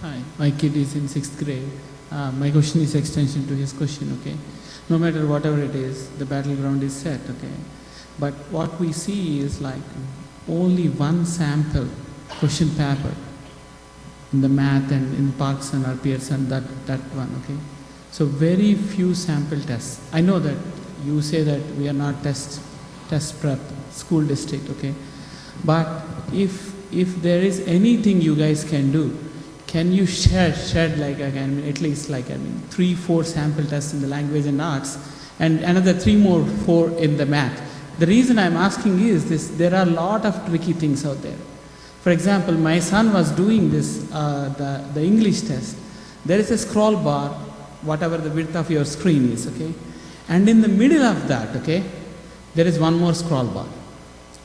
Hi, my kid is in 6th grade. My question is extension to his question, okay? No matter whatever it is, the battleground is set, okay? But what we see is like only one sample question paper in the math and in Parcc or Pearson, that one, okay? So very few sample tests. I know that you say that we are not test prep school district, okay? But if there is anything you guys can do, can you shed like at least 3-4 sample tests in the language and arts and another 4 in the math? The reason I'm asking is this: there are a lot of tricky things out there. For example, my son was doing this, the English test. There is a scroll bar, whatever the width of your screen is, okay? And in the middle of that, okay, there is one more scroll bar,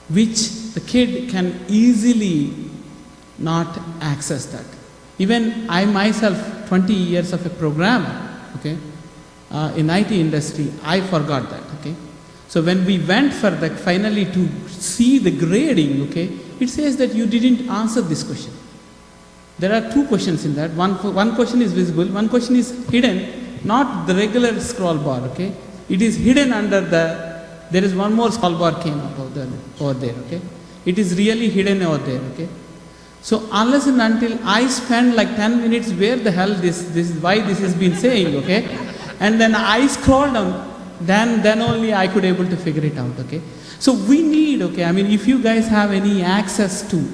which the kid can easily not access that. Even I myself, 20 years of a programmer, okay, in IT industry, I forgot that, okay. So when we went for the finally to see the grading, okay, it says that you didn't answer this question. There are 2 questions in that. One question is visible, one question is hidden, not the regular scroll bar, okay. It is hidden under there is one more scroll bar came up over there, okay. It is really hidden over there, okay. So unless and until I spend like 10 minutes, where the hell why this has been saying, okay, and then I scroll down, then only I could able to figure it out, okay. So we need, okay, I mean, if you guys have any access to,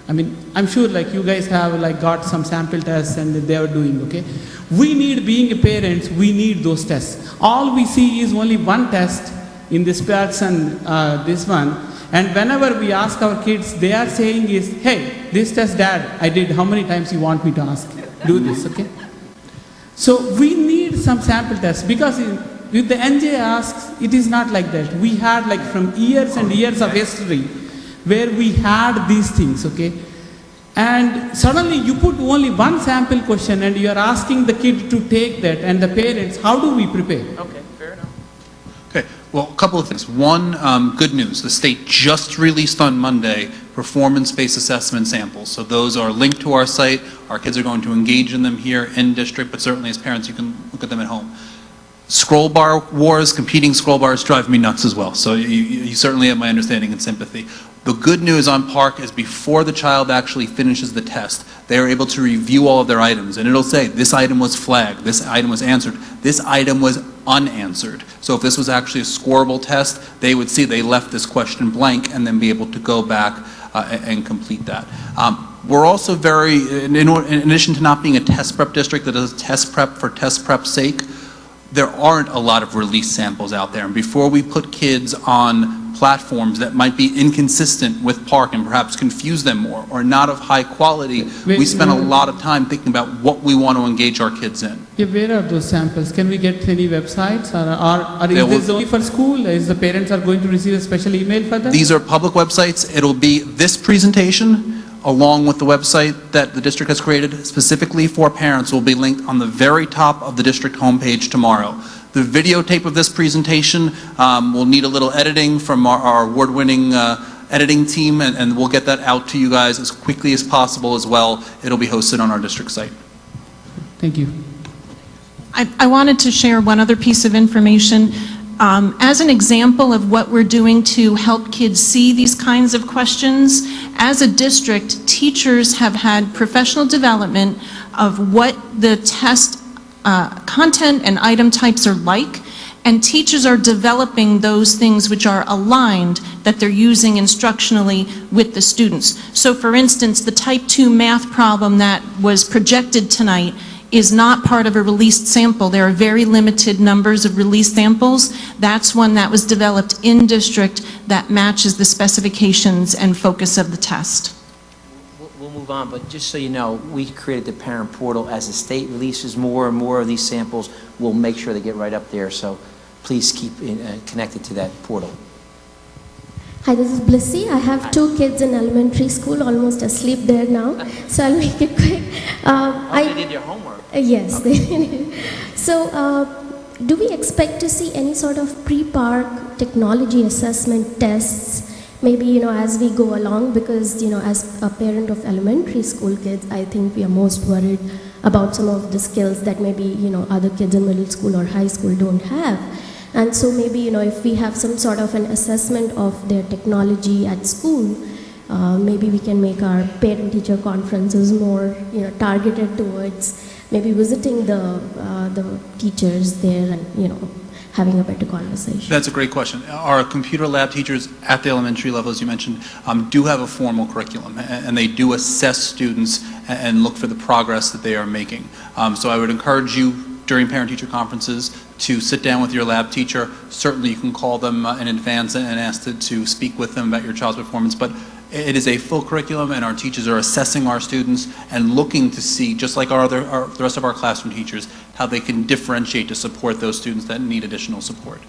I mean, I'm sure like you guys have like got some sample tests and they are doing, okay. We need, being parents, we need those tests. All we see is only one test in this Parcc and this one. And whenever we ask our kids, they are saying is, hey, this test, Dad, I did. How many times you want me to do this, okay? So we need some sample tests, because if the NJ asks, it is not like that. We had like from years and years of history where we had these things, okay? And suddenly you put only one sample question and you are asking the kid to take that, and the parents, how do we prepare? Okay, fair enough. Okay, well, a couple of things. One, good news. The state just released on Monday performance-based assessment samples. So those are linked to our site. Our kids are going to engage in them here in district, but certainly as parents you can look at them at home. Scroll bar wars, competing scroll bars drive me nuts as well. So you certainly have my understanding and sympathy. The good news on Parcc is before the child actually finishes the test, they are able to review all of their items, and it'll say this item was flagged, this item was answered, this item was unanswered. So if this was actually a scoreable test, they would see they left this question blank and then be able to go back and complete that. We're also very, in addition to not being a test prep district that does test prep for test prep's sake, there aren't a lot of release samples out there. And before we put kids on platforms that might be inconsistent with Parcc and perhaps confuse them more or not of high quality, we spend a lot of time thinking about what we want to engage our kids in. Yeah, where are those samples? Can we get any websites, or is this only for school? Is the parents are going to receive a special email for that? These are public websites. It'll be this presentation along with the website that the district has created specifically for parents will be linked on the very top of the district homepage tomorrow. The videotape of this presentation will need a little editing from our award-winning editing team, and we'll get that out to you guys as quickly as possible as well. It'll be hosted on our district site. Thank you. I wanted to share one other piece of information. As an example of what we're doing to help kids see these kinds of questions, as a district, teachers have had professional development of what the test content and item types are like, and teachers are developing those things which are aligned that they're using instructionally with the students. So for instance, the type 2 math problem that was projected tonight is not part of a released sample. There are very limited numbers of released samples. That's one that was developed in district that matches the specifications and focus of the test. We'll move on, but just so you know, we created the parent portal. As the state releases more and more of these samples, we'll make sure they get right up there. So please keep connected to that portal. Hi, this is Blissy. I have 2 kids in elementary school, almost asleep there now, so I'll make it quick. They did your homework. Yes, they did. So, do we expect to see any sort of pre-Parcc technology assessment tests maybe, as we go along, because, as a parent of elementary school kids, I think we are most worried about some of the skills that maybe, other kids in middle school or high school don't have. And so maybe, if we have some sort of an assessment of their technology at school, maybe we can make our parent-teacher conferences more, targeted towards maybe visiting the teachers there and, having a better conversation. That's a great question. Our computer lab teachers at the elementary level, as you mentioned, do have a formal curriculum, and they do assess students and look for the progress that they are making. So I would encourage you during parent-teacher conferences to sit down with your lab teacher. Certainly you can call them in advance and ask to speak with them about your child's performance, but it is a full curriculum, and our teachers are assessing our students and looking to see, just like the rest of our classroom teachers, how they can differentiate to support those students that need additional support.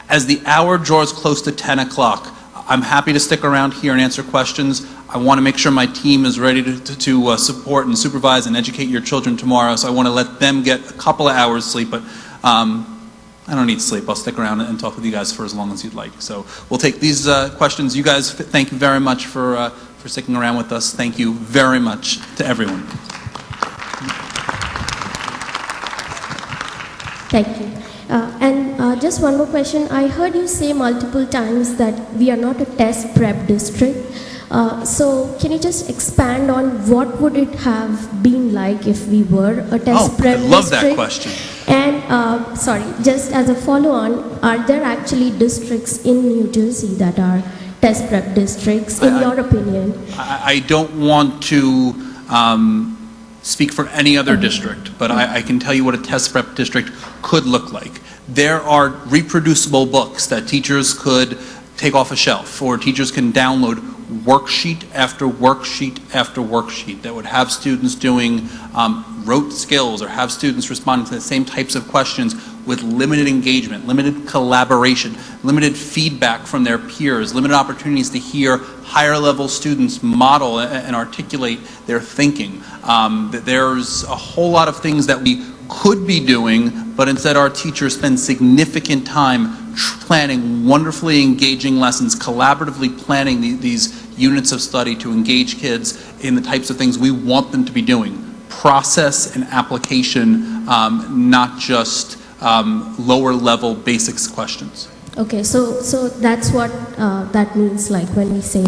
As the hour draws close to 10 o'clock, I'm happy to stick around here and answer questions. I want to make sure my team is ready to support and supervise and educate your children tomorrow, so I want to let them get a couple of hours sleep, but I don't need sleep. I'll stick around and talk with you guys for as long as you'd like. So we'll take these questions. You guys, thank you very much for sticking around with us. Thank you very much to everyone. Thank you. And just one more question. I heard you say multiple times that we are not a test prep district. So can you just expand on what would it have been like if we were a test prep district? I love that question. And sorry, just as a follow-on, are there actually districts in New Jersey that are test prep districts, in your opinion? I don't want to speak for any other district, but I can tell you what a test prep district could look like. There are reproducible books that teachers could take off a shelf, or teachers can download worksheet after worksheet after worksheet that would have students doing rote skills, or have students responding to the same types of questions with limited engagement, limited collaboration, limited feedback from their peers, limited opportunities to hear higher level students model and articulate their thinking. There's a whole lot of things that we could be doing, but instead our teachers spend significant time planning wonderfully engaging lessons, collaboratively planning these units of study to engage kids in the types of things we want them to be doing. Process and application, not just lower level basics questions. Okay, so that's what that means, like when we say,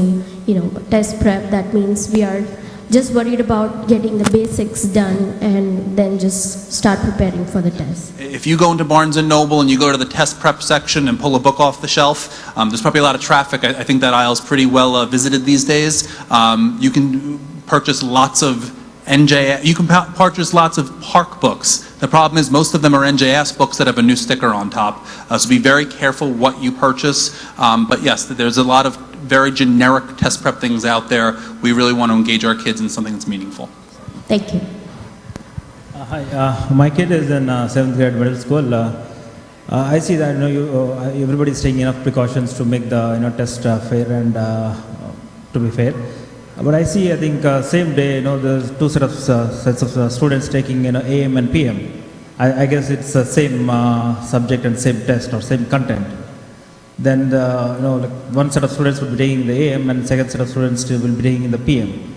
test prep, that means we are just worried about getting the basics done and then just start preparing for the test. If you go into Barnes & Noble and you go to the test prep section and pull a book off the shelf, there's probably a lot of traffic. I think that aisle's pretty well visited these days. You can purchase lots of you can purchase lots of Parcc books. The problem is most of them are NJS books that have a new sticker on top. So be very careful what you purchase. But yes, there's a lot of very generic test prep things out there. We really want to engage our kids in something that's meaningful. Thank you. Hi, my kid is in 7th grade middle school. I see that everybody is taking enough precautions to make the test fair and to be fair. But I see, I think same day, there's two sets of students taking AM and PM. I guess it's the same subject and same test or same content. Then like one set of students will be taking the AM and second set of students will be taking the PM.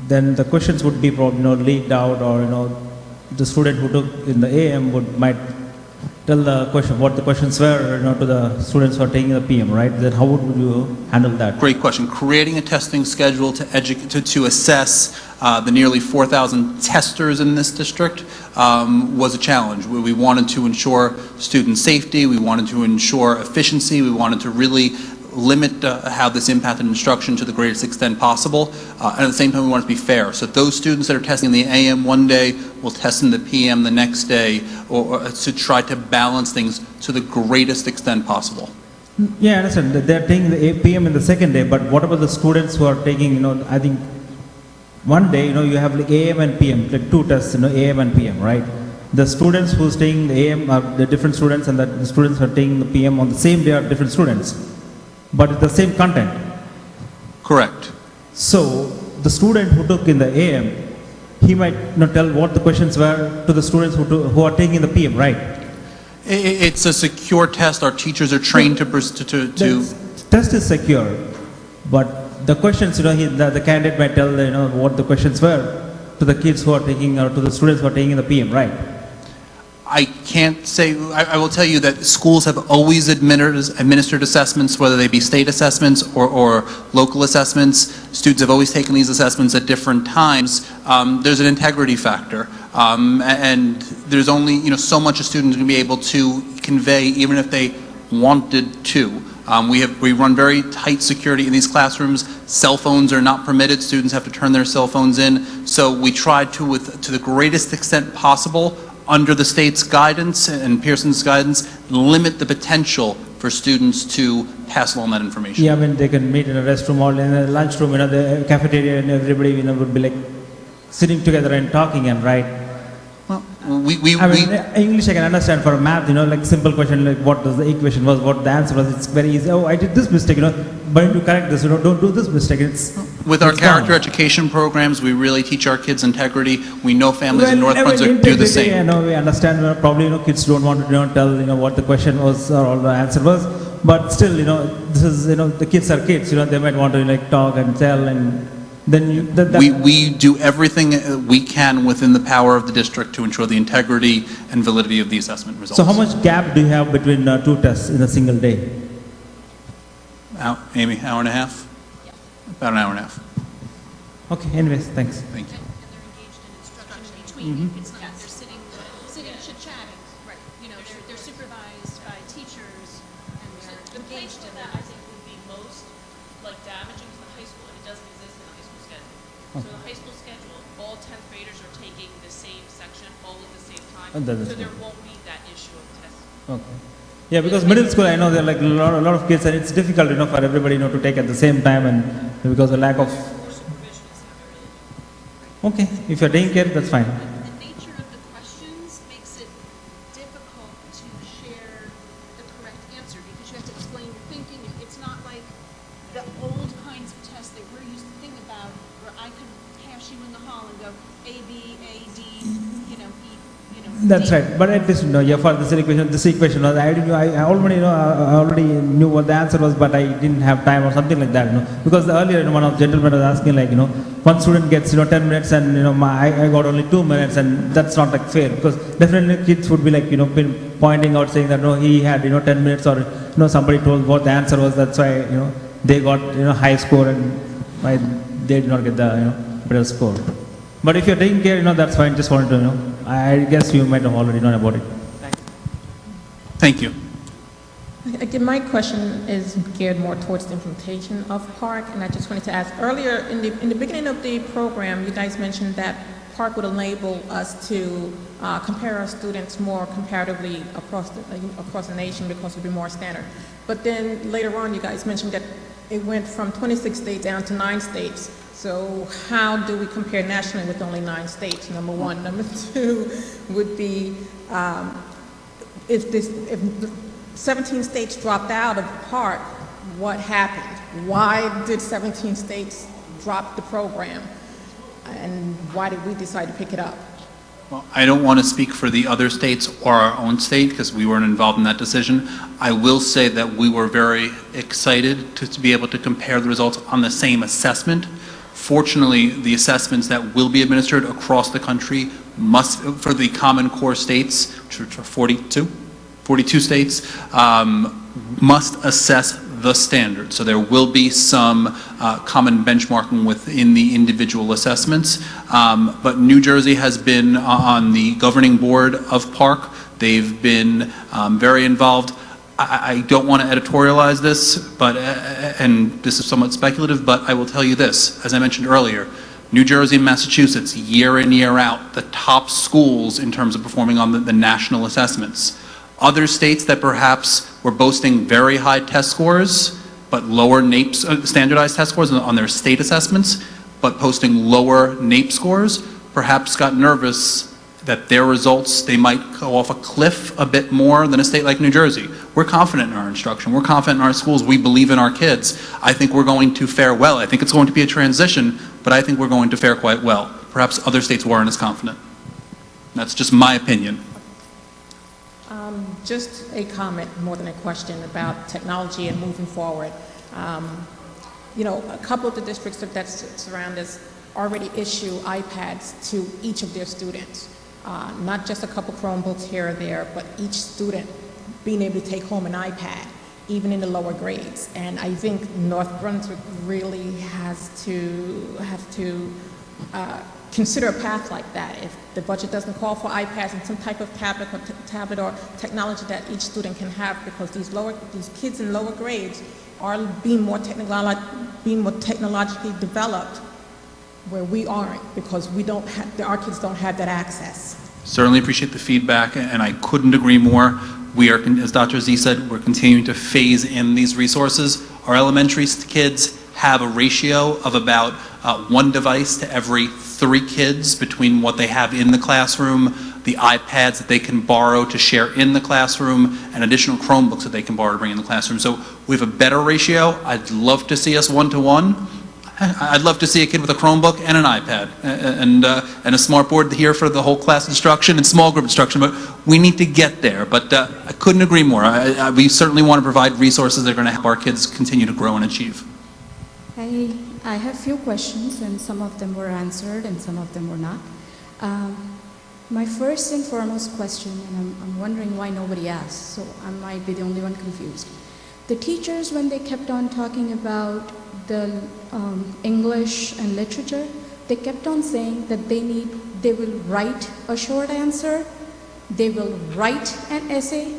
Then the questions would be probably leaked out, or the student who took in the AM might tell the question what the questions were to the students who are taking the PM, right? Then how would you handle that? Great question. Creating a testing schedule to assess the nearly 4,000 testers in this district was a challenge. We wanted to ensure student safety, we wanted to ensure efficiency, we wanted to really limit how this impacted instruction to the greatest extent possible, and at the same time we want it to be fair. So those students that are testing in the AM one day will test in the PM the next day, or to try to balance things to the greatest extent possible. Yeah, I understand. They're taking the PM in the second day, but what about the students who are taking, I think one day, you have like AM and PM, like two tests, AM and PM, right? The students who's taking the AM are the different students, and the students who are taking the PM on the same day are different students, but it's the same content. Correct. So the student who took in the AM, he might tell what the questions were to the students who are taking the PM, right? It's a secure test. Our teachers are trained to test is secure, but the questions, the candidate might tell, what the questions were to the kids who are taking, or to the students who are taking the PM, right? I can't say, I will tell you that schools have always administered assessments, whether they be state assessments or local assessments. Students have always taken these assessments at different times. There's an integrity factor, and there's only so much a student can be able to convey, even if they wanted to. We run very tight security in these classrooms. Cell phones are not permitted. Students have to turn their cell phones in. So we try to the greatest extent possible, under the state's guidance and Pearson's guidance, limit the potential for students to pass along that information. Yeah, I mean, they can meet in a restroom or in a lunchroom, the cafeteria, and everybody, would be like sitting together and talking and write. Well, English I can understand. For math, like simple question like what does the equation was, what the answer was, it's very easy. Oh, I did this mistake, but to correct this, don't do this mistake. With our character gone. education programs, we really teach our kids integrity. We know families in North Brunswick do the same. I know, we understand, probably, kids don't want to tell, what the question was or all the answer was, but still, this is, the kids are kids, they might want to talk and tell, and then we do everything we can within the power of the district to ensure the integrity and validity of the assessment results. So how much gap do you have between two tests in a single day? Amy, hour and a half? Yeah. About an hour and a half. Okay, anyways, thanks. Thank you. And they're engaged in instruction in between. It's not, they're sitting chit-chatting. Right. They're supervised by teachers, and they're The place engaged where in that I think would be most damaging to the high school, and it doesn't exist in the high school schedule. So in the high school schedule, all 10th graders are taking the same section all at the same time. Oh, that is So there fine. won't be that issue of testing. Okay. Yeah, because middle school, I know there are like a lot of kids, and it's difficult, for everybody, to take at the same time, and because of lack of. More supervision is not really. Okay, if you're taking care, that's fine. The nature of the questions makes it difficult to share the correct answer because you have to explain your thinking. It's not like the old kinds of tests that we're used to think about where I could pass you in the hall and go A, B, A, D, E, That's D. right. But at least, for this equation was, I already knew what the answer was, but I didn't have time or something like that, Because earlier, one of the gentlemen was asking, one student gets, 10 minutes and, I got only 2 minutes, and that's not like fair, because definitely kids would be pointing out, saying that, no, he had, 10 minutes, or, somebody told what the answer was, that's why, they got, high score, and they did not get the, better score. But if you're taking care, that's fine. Just wanted to know. I guess you might have already known about it. Thank you. Again, my question is geared more towards the implementation of Parcc, and I just wanted to ask, earlier in the beginning of the program, you guys mentioned that Parcc would enable us to compare our students more comparatively across the nation because it would be more standard. But then later on, you guys mentioned that it went from 26 states down to 9 states. So how do we compare nationally with only 9 states, number one? Number two would be, if 17 states dropped out of Parcc, what happened? Why did 17 states drop the program? And why did we decide to pick it up? Well, I don't want to speak for the other states or our own state because we weren't involved in that decision. I will say that we were very excited to be able to compare the results on the same assessment. Fortunately, the assessments that will be administered across the country must, for the Common Core states, which are 42 states, must assess the standard. So there will be some common benchmarking within the individual assessments. But New Jersey has been on the governing board of Parcc. They've been very involved. I don't want to editorialize this, but and this is somewhat speculative, but I will tell you this. As I mentioned earlier, New Jersey and Massachusetts, year in, year out, the top schools in terms of performing on the national assessments. Other states that perhaps were boasting very high test scores, but lower NAEP, standardized test scores on their state assessments, but posting lower NAEP scores, perhaps got nervous that their results, they might go off a cliff a bit more than a state like New Jersey. We're confident in our instruction. We're confident in our schools. We believe in our kids. I think we're going to fare well. I think it's going to be a transition, but I think we're going to fare quite well. Perhaps other states weren't as confident. That's just my opinion. Just a comment more than a question about technology and moving forward. You know, a couple of the districts that surround us already issue iPads to each of their students. Not just a couple Chromebooks here or there, but each student being able to take home an iPad, even in the lower grades. And I think North Brunswick really has to consider a path like that. If the budget doesn't call for iPads and some type of tablet or technology that each student can have, because these kids in lower grades are being more technologically developed, where we aren't, because our kids don't have that access. Certainly appreciate the feedback, and I couldn't agree more. We are, as Dr. Z said, we're continuing to phase in these resources. Our elementary kids have a ratio of about 1 device to every 3 kids between what they have in the classroom, the iPads that they can borrow to share in the classroom, and additional Chromebooks that they can borrow to bring in the classroom. So we have a better ratio. I'd love to see us 1-to-1. I'd love to see a kid with a Chromebook and an iPad and a smart board here for the whole class instruction and small group instruction, but we need to get there. But I couldn't agree more. We certainly want to provide resources that are going to help our kids continue to grow and achieve. I have few questions, and some of them were answered and some of them were not. My first and foremost question, and I'm wondering why nobody asked, so I might be the only one confused. The teachers, when they kept on talking about the English and literature, they kept on saying that they will write a short answer, they will write an essay.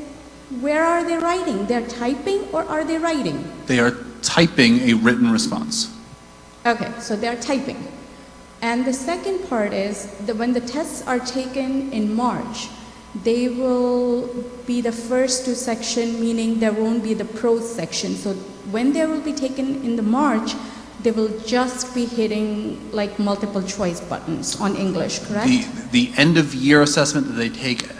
Where are they writing? They're typing, or are they writing? They are typing a written response. Okay, so they're typing. And the second part is that when the tests are taken in March, they will be the first 2 sections, meaning there won't be the prose section. So when they will be taken in the March, they will just be hitting like multiple choice buttons on English, correct? The end of year assessment that they take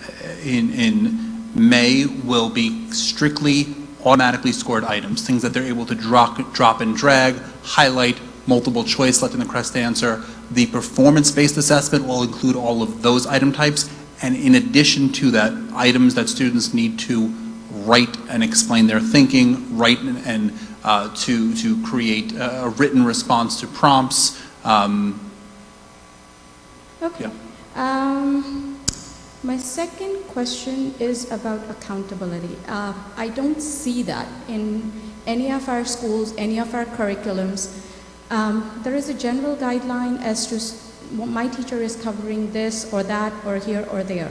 in May will be strictly automatically scored items, things that they're able to drop and drag, highlight, multiple choice, selecting the correct answer. The performance-based assessment will include all of those item types, and in addition to that, items that students need to write and explain their thinking, write and to create a written response to prompts. Okay. Yeah. My second question is about accountability. I don't see that in any of our schools, any of our curriculums. There is a general guideline as to my teacher is covering this or that or here or there.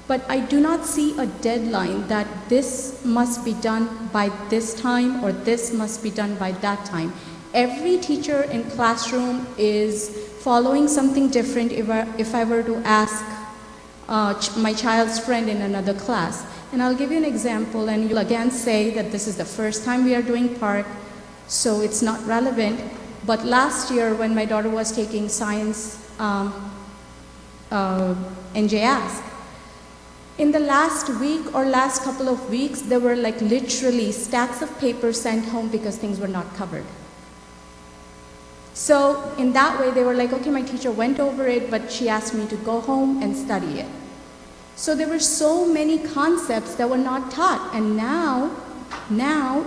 But I do not see a deadline that this must be done by this time or this must be done by that time. Every teacher in classroom is following something different if I were to ask my child's friend in another class. And I'll give you an example, and you'll again say that this is the first time we are doing Parcc, so it's not relevant. But last year when my daughter was taking science NJ Ask, in the last week or last couple of weeks, there were like literally stacks of paper sent home because things were not covered. So in that way, they were like, okay, my teacher went over it, but she asked me to go home and study it. So there were so many concepts that were not taught. And now,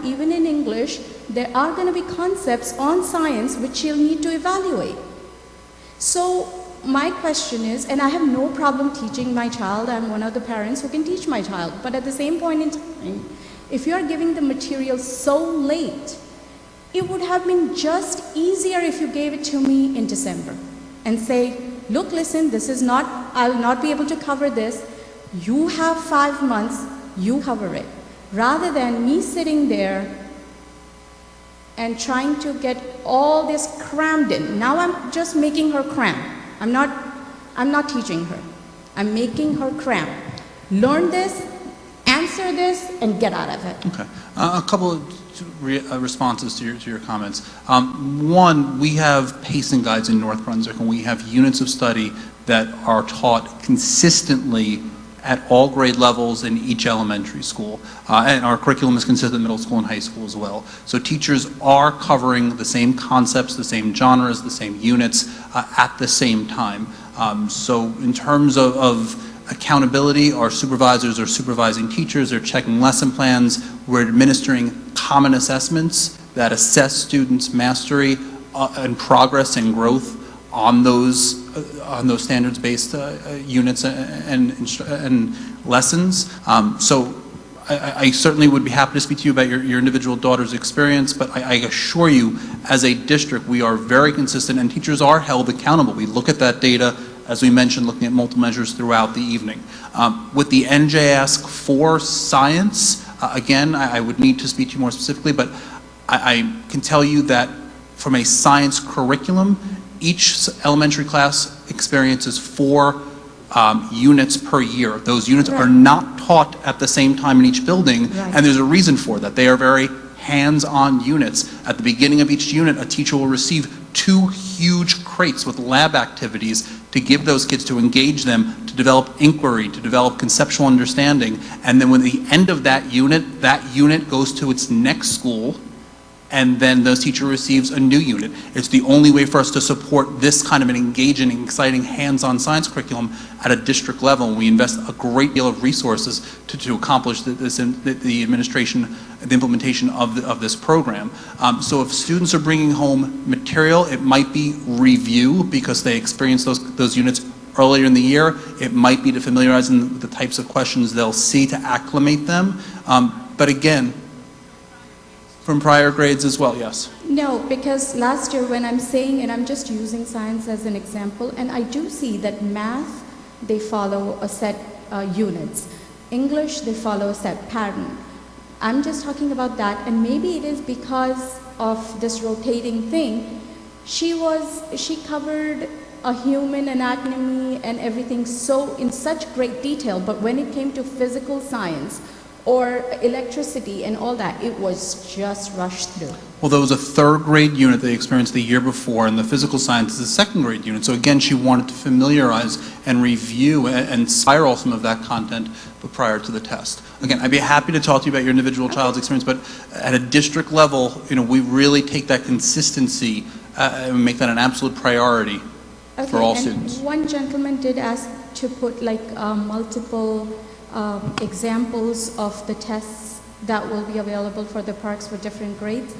even in English, there are going to be concepts on science which you'll need to evaluate. So my question is, and I have no problem teaching my child, I'm one of the parents who can teach my child, but at the same point in time, if you are giving the material so late, it would have been just easier if you gave it to me in December and say, look, listen, this is not, I'll not be able to cover this. You have 5 months, you cover it. Rather than me sitting there and trying to get all this crammed in. Now I'm just making her cram. I'm not teaching her. I'm making her cram. Learn this, answer this, and get out of it. Okay. A couple of responses to your comments. One, we have pacing guides in North Brunswick, and we have units of study that are taught consistently at all grade levels in each elementary school. And our curriculum is consistent in middle school and high school as well. So teachers are covering the same concepts, the same genres, the same units at the same time. So in terms of accountability, our supervisors are supervising teachers, they're checking lesson plans, we're administering common assessments that assess students' mastery and progress and growth on those standards-based units and lessons. So I certainly would be happy to speak to you about your individual daughter's experience, but I assure you, as a district, we are very consistent, and teachers are held accountable. We look at that data, as we mentioned, looking at multiple measures throughout the evening. With the NJ Ask for science, again, I would need to speak to you more specifically, but I can tell you that from a science curriculum, each elementary class experiences 4 units per year. Those units are not taught at the same time in each building, and there's a reason for that. They are very hands-on units. At the beginning of each unit, a teacher will receive 2 huge crates with lab activities to give those kids, to engage them, to develop inquiry, to develop conceptual understanding, and then when the end of that unit goes to its next school, and then the teacher receives a new unit. It's the only way for us to support this kind of an engaging and exciting hands-on science curriculum at a district level. And we invest a great deal of resources to accomplish the administration, the implementation of this program. So if students are bringing home material, it might be review because they experienced those units earlier in the year. It might be to familiarize them with the types of questions they'll see to acclimate them. But again, from prior grades as well, yes. No, because last year when I'm saying, and I'm just using science as an example, and I do see that math, they follow a set units. English, they follow a set pattern. I'm just talking about that, and maybe it is because of this rotating thing. She covered a human anatomy and everything in such great detail, but when it came to physical science, or electricity and all that, it was just rushed through. Well, there was a 3rd grade unit they experienced the year before, and the physical science is a 2nd grade unit. So again, she wanted to familiarize and review and spiral some of that content prior to the test. Again, I'd be happy to talk to you about your individual child's experience, but at a district level, we really take that consistency and make that an absolute priority for all students. One gentleman did ask to put multiple examples of the tests that will be available for the parks for different grades.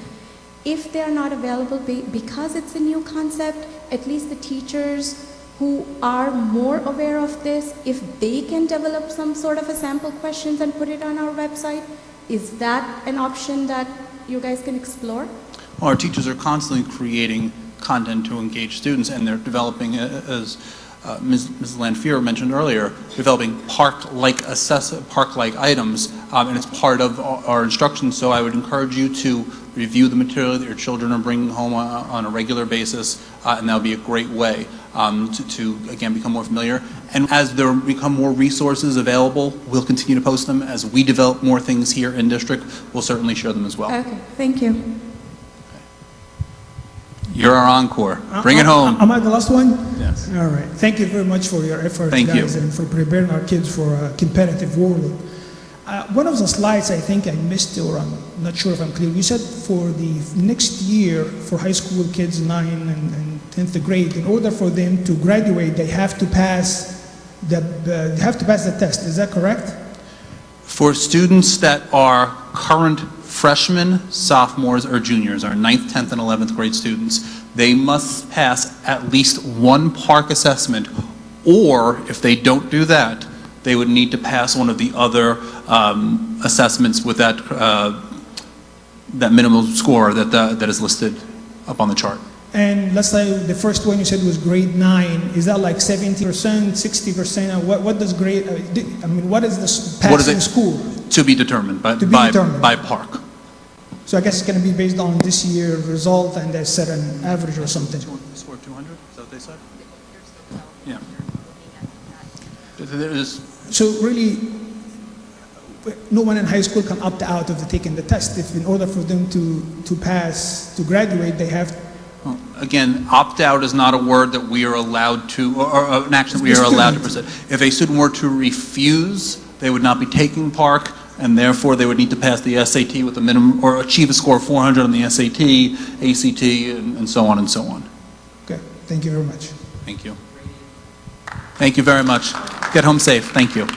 If they are not available, because it's a new concept, at least the teachers who are more aware of this, if they can develop some sort of a sample questions and put it on our website, is that an option that you guys can explore? Well, our teachers are constantly creating content to engage students, and they're developing, as Ms. Lanfear mentioned earlier, developing park-like items, and it's part of our instruction. So I would encourage you to review the material that your children are bringing home on a regular basis, and that would be a great way to again become more familiar. And as there become more resources available, we'll continue to post them. As we develop more things here in district, we'll certainly share them as well. Okay, thank you. You're our encore. Bring it home. Am I the last one? Yes. All right. Thank you very much for your efforts, guys, and for preparing our kids for a competitive world. One of the slides I think I missed, or I'm not sure if I'm clear. You said for the next year for high school kids, 9 and 10th grade, in order for them to graduate, they have to pass the test. Is that correct? For students that are current freshmen, sophomores, or juniors, our 9th, 10th, and 11th grade students, they must pass at least one Parcc assessment, or if they don't do that, they would need to pass one of the other assessments with that minimal score that is listed up on the chart. And let's say the first one you said was grade 9. Is that like 70%, 60%? What does grade? What is the passing school? To be determined by Parcc. So I guess it's going to be based on this year's result, and they set an average or something. They scored 200. Is that what they said? Yeah. So really, no one in high school can opt out of taking the test. If in order for them to pass, to graduate, they have. Well, again, opt out is not a word that we are allowed to, or an action that we are allowed to present. If a student were to refuse, they would not be taking Parcc, and therefore they would need to pass the SAT with a minimum, or achieve a score of 400 on the SAT, ACT, and so on and so on. Okay, thank you very much. Thank you. Thank you very much. Get home safe. Thank you.